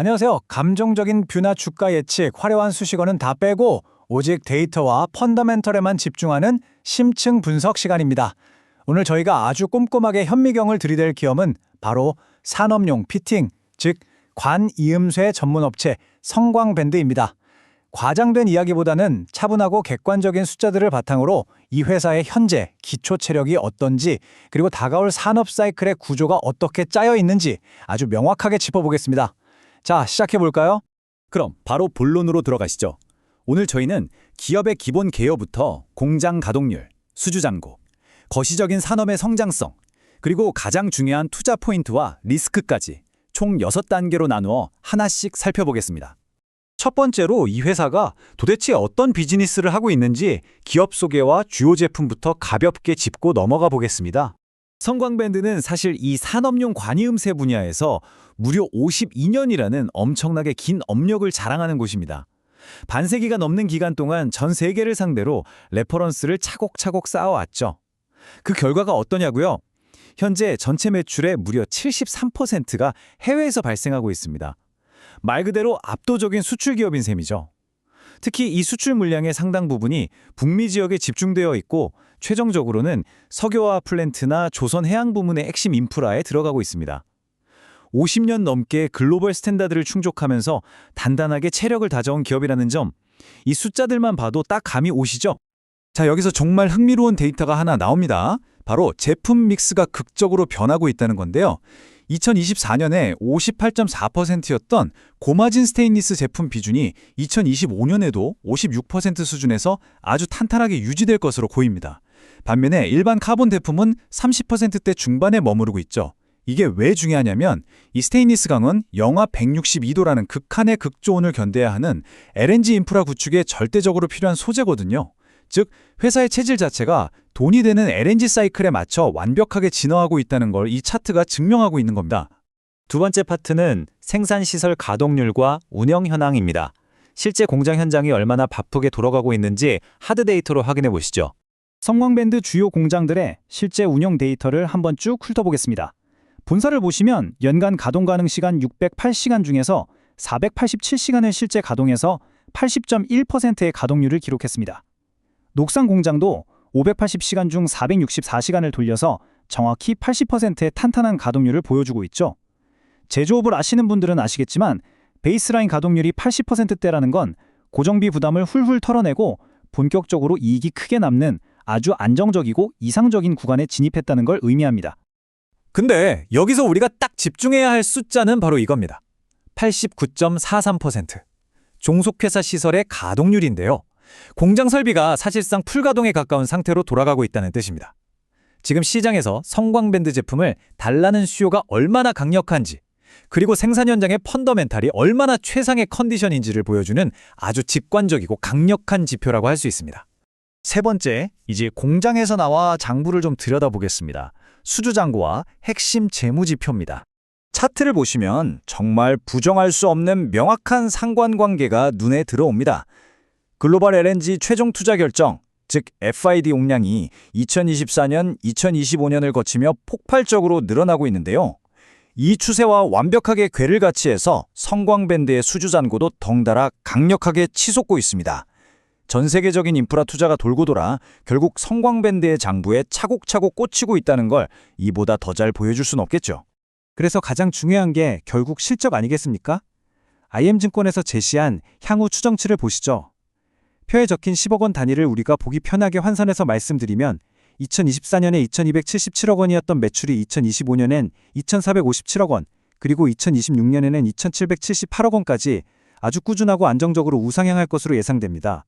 안녕하세요. 감정적인 뷰나 주가 예측, 화려한 수식어는 다 빼고 오직 데이터와 펀더멘털에만 집중하는 심층 분석 시간입니다. 오늘 저희가 아주 꼼꼼하게 현미경을 들이댈 기업은 바로 산업용 피팅, 즉 관이음쇠 전문 업체 성광밴드입니다. 과장된 이야기보다는 차분하고 객관적인 숫자들을 바탕으로 이 회사의 현재 기초 체력이 어떤지, 그리고 다가올 산업 사이클의 구조가 어떻게 짜여 있는지 아주 명확하게 짚어보겠습니다. 자, 시작해볼까요? 그럼 바로 본론으로 들어가시죠. 오늘 저희는 기업의 기본 개요부터 공장 가동률, 수주 잔고, 거시적인 산업의 성장성, 그리고 가장 중요한 투자 포인트와 리스크까지 총 6단계로 나누어 하나씩 살펴보겠습니다. 첫 번째로 이 회사가 도대체 어떤 비즈니스를 하고 있는지 기업 소개와 주요 제품부터 가볍게 짚고 넘어가 보겠습니다. 성광밴드는 사실 이 산업용 관이음새 분야에서 무려 52년이라는 엄청나게 긴 업력을 자랑하는 곳입니다. 반세기가 넘는 기간 동안 전 세계를 상대로 레퍼런스를 차곡차곡 쌓아왔죠. 그 결과가 어떠냐고요? 현재 전체 매출의 무려 73%가 해외에서 발생하고 있습니다. 말 그대로 압도적인 수출 기업인 셈이죠. 특히 이 수출 물량의 상당 부분이 북미 지역에 집중되어 있고 최종적으로는 석유화학 플랜트나 조선 해양 부문의 핵심 인프라에 들어가고 있습니다. 50년 넘게 글로벌 스탠다드를 충족하면서 단단하게 체력을 다져온 기업이라는 점, 이 숫자들만 봐도 딱 감이 오시죠? 자, 여기서 정말 흥미로운 데이터가 하나 나옵니다. 바로 제품 믹스가 극적으로 변하고 있다는 건데요. 2024년에 58.4%였던 고마진 스테인리스 제품 비중이 2025년에도 56% 수준에서 아주 탄탄하게 유지될 것으로 보입니다. 반면에 일반 카본 제품은 30%대 중반에 머무르고 있죠. 이게 왜 중요하냐면 이 스테인리스 강은 영하 162도라는 극한의 극조온을 견뎌야 하는 LNG 인프라 구축에 절대적으로 필요한 소재거든요. 즉 회사의 체질 자체가 돈이 되는 LNG 사이클에 맞춰 완벽하게 진화하고 있다는 걸 이 차트가 증명하고 있는 겁니다. 두 번째 파트는 생산시설 가동률과 운영 현황입니다. 실제 공장 현장이 얼마나 바쁘게 돌아가고 있는지 하드 데이터로 확인해 보시죠. 성광밴드 주요 공장들의 실제 운영 데이터를 한번 쭉 훑어보겠습니다. 본사를 보시면 연간 가동 가능 시간 608시간 중에서 487시간을 실제 가동해서 80.1%의 가동률을 기록했습니다. 녹산 공장도 580시간 중 464시간을 돌려서 정확히 80%의 탄탄한 가동률을 보여주고 있죠. 제조업을 아시는 분들은 아시겠지만 베이스라인 가동률이 80%대라는 건 고정비 부담을 훌훌 털어내고 본격적으로 이익이 크게 남는 아주 안정적이고 이상적인 구간에 진입했다는 걸 의미합니다. 근데 여기서 우리가 딱 집중해야 할 숫자는 바로 이겁니다. 89.43%. 종속회사 시설의 가동률인데요. 공장 설비가 사실상 풀가동에 가까운 상태로 돌아가고 있다는 뜻입니다. 지금 시장에서 성광밴드 제품을 달라는 수요가 얼마나 강력한지, 그리고 생산 현장의 펀더멘탈이 얼마나 최상의 컨디션인지를 보여주는 아주 직관적이고 강력한 지표라고 할 수 있습니다. 세 번째, 이제 공장에서 나와 장부를 좀 들여다보겠습니다. 수주잔고와 핵심 재무지표입니다. 차트를 보시면 정말 부정할 수 없는 명확한 상관관계가 눈에 들어옵니다. 글로벌 LNG 최종 투자 결정, 즉 FID 용량이 2024년, 2025년을 거치며 폭발적으로 늘어나고 있는데요. 이 추세와 완벽하게 궤를 같이해서 성광밴드의 수주잔고도 덩달아 강력하게 치솟고 있습니다. 전 세계적인 인프라 투자가 돌고 돌아 결국 성광밴드의 장부에 차곡차곡 꽂히고 있다는 걸 이보다 더 잘 보여줄 순 없겠죠. 그래서 가장 중요한 게 결국 실적 아니겠습니까? IM증권에서 제시한 향후 추정치를 보시죠. 표에 적힌 10억 원 단위를 우리가 보기 편하게 환산해서 말씀드리면 2024년에 2277억 원이었던 매출이 2025년엔 2457억 원, 그리고 2026년에는 2778억 원까지 아주 꾸준하고 안정적으로 우상향할 것으로 예상됩니다.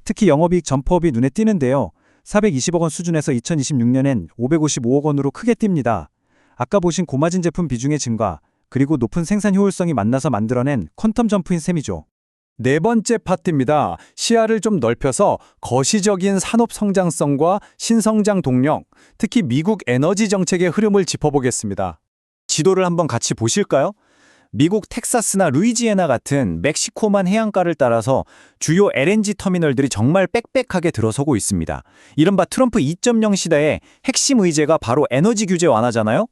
특히 영업이익 전포업이 눈에 띄는데요. 420억 원 수준에서 2026년엔 555억 원으로 크게 뜁니다. 아까 보신 고마진 제품 비중의 증가, 그리고 높은 생산 효율성이 만나서 만들어낸 퀀텀 점프인 셈이죠. 네 번째 파트입니다. 시야를 좀 넓혀서 거시적인 산업 성장성과 신성장 동력, 특히 미국 에너지 정책의 흐름을 짚어보겠습니다. 지도를 한번 같이 보실까요? 미국 텍사스나 루이지애나 같은 멕시코만 해안가를 따라서 주요 LNG 터미널들이 정말 빽빽하게 들어서고 있습니다. 이른바 트럼프 2.0 시대의 핵심 의제가 바로 에너지 규제 완화잖아요.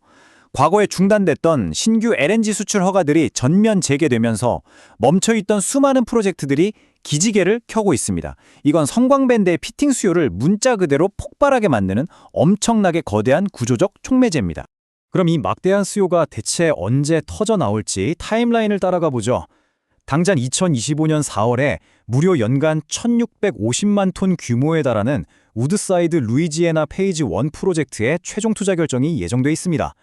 과거에 중단됐던 신규 LNG 수출 허가들이 전면 재개되면서 멈춰있던 수많은 프로젝트들이 기지개를 켜고 있습니다. 이건 성광밴드의 피팅 수요를 문자 그대로 폭발하게 만드는 엄청나게 거대한 구조적 촉매제입니다. 그럼 이 막대한 수요가 대체 언제 터져 나올지 타임라인을 따라가 보죠. 당장 2025년 4월에 무려 연간 1650만 톤 규모에 달하는 우드사이드 루이지애나 페이지 1 프로젝트의 최종 투자 결정이 예정돼 있습니다.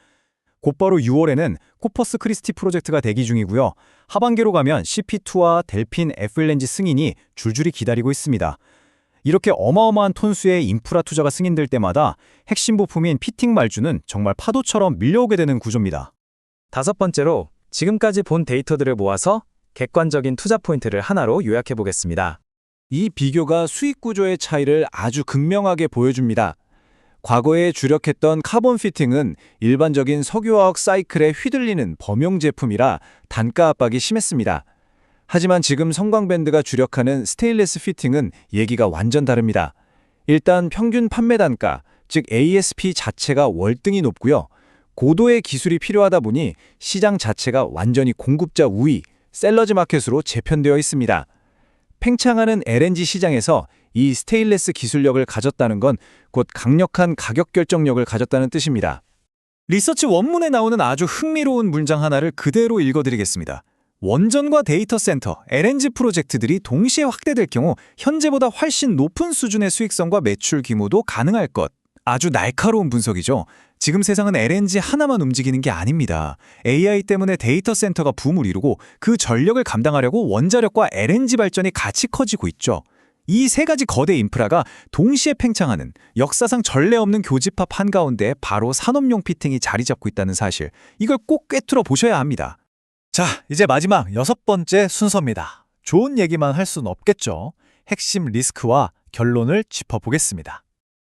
곧바로 6월에는 코퍼스 크리스티 프로젝트가 대기 중이고요. 하반기로 가면 CP2와 델핀 FLNG 승인이 줄줄이 기다리고 있습니다. 이렇게 어마어마한 톤수의 인프라 투자가 승인될 때마다 핵심 부품인 피팅 말주는 정말 파도처럼 밀려오게 되는 구조입니다. 다섯 번째로 지금까지 본 데이터들을 모아서 객관적인 투자 포인트를 하나로 요약해 보겠습니다. 이 비교가 수익 구조의 차이를 아주 극명하게 보여줍니다. 과거에 주력했던 카본 피팅은 일반적인 석유화학 사이클에 휘둘리는 범용 제품이라 단가 압박이 심했습니다. 하지만 지금 성광밴드가 주력하는 스테인리스 피팅은 얘기가 완전 다릅니다. 일단 평균 판매 단가, 즉 ASP 자체가 월등히 높고요. 고도의 기술이 필요하다 보니 시장 자체가 완전히 공급자 우위, 셀러즈 마켓으로 재편되어 있습니다. 팽창하는 LNG 시장에서 이 스테인리스 기술력을 가졌다는 건 곧 강력한 가격 결정력을 가졌다는 뜻입니다. 리서치 원문에 나오는 아주 흥미로운 문장 하나를 그대로 읽어드리겠습니다. 원전과 데이터 센터, LNG 프로젝트들이 동시에 확대될 경우 현재보다 훨씬 높은 수준의 수익성과 매출 규모도 가능할 것. 아주 날카로운 분석이죠. 지금 세상은 LNG 하나만 움직이는 게 아닙니다. AI 때문에 데이터 센터가 붐을 이루고 그 전력을 감당하려고 원자력과 LNG 발전이 같이 커지고 있죠. 이 세 가지 거대 인프라가 동시에 팽창하는 역사상 전례 없는 교집합 한가운데 바로 산업용 피팅이 자리 잡고 있다는 사실. 이걸 꼭 꿰뚫어 보셔야 합니다. 자, 이제 마지막 6번째 순서입니다. 좋은 얘기만 할 수는 없겠죠. 핵심 리스크와 결론을 짚어보겠습니다.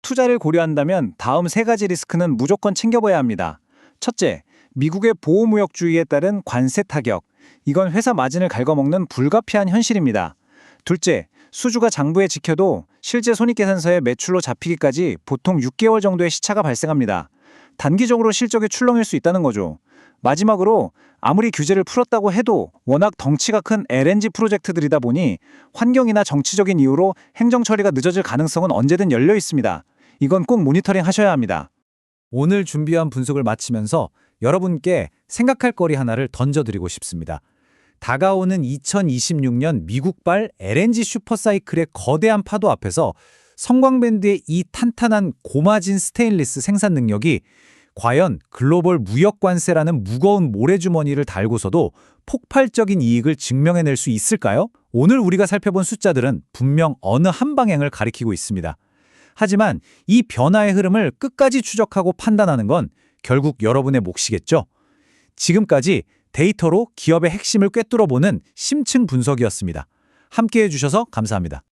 투자를 고려한다면 다음 세 가지 리스크는 무조건 챙겨봐야 합니다. 첫째, 미국의 보호무역주의에 따른 관세 타격. 이건 회사 마진을 갉아먹는 불가피한 현실입니다. 둘째, 수주가 장부에 찍혀도 실제 손익계산서에 매출로 잡히기까지 보통 6개월 정도의 시차가 발생합니다. 단기적으로 실적이 출렁일 수 있다는 거죠. 마지막으로 아무리 규제를 풀었다고 해도 워낙 덩치가 큰 LNG 프로젝트들이다 보니 환경이나 정치적인 이유로 행정 처리가 늦어질 가능성은 언제든 열려 있습니다. 이건 꼭 모니터링 하셔야 합니다. 오늘 준비한 분석을 마치면서 여러분께 생각할 거리 하나를 던져드리고 싶습니다. 다가오는 2026년 미국발 LNG 슈퍼사이클의 거대한 파도 앞에서 성광밴드의 이 탄탄한 고마진 스테인리스 생산 능력이 과연 글로벌 무역 관세라는 무거운 모래주머니를 달고서도 폭발적인 이익을 증명해낼 수 있을까요? 오늘 우리가 살펴본 숫자들은 분명 어느 한 방향을 가리키고 있습니다. 하지만 이 변화의 흐름을 끝까지 추적하고 판단하는 건 결국 여러분의 몫이겠죠. 지금까지 데이터로 기업의 핵심을 꿰뚫어보는 심층 분석이었습니다. 함께해 주셔서 감사합니다.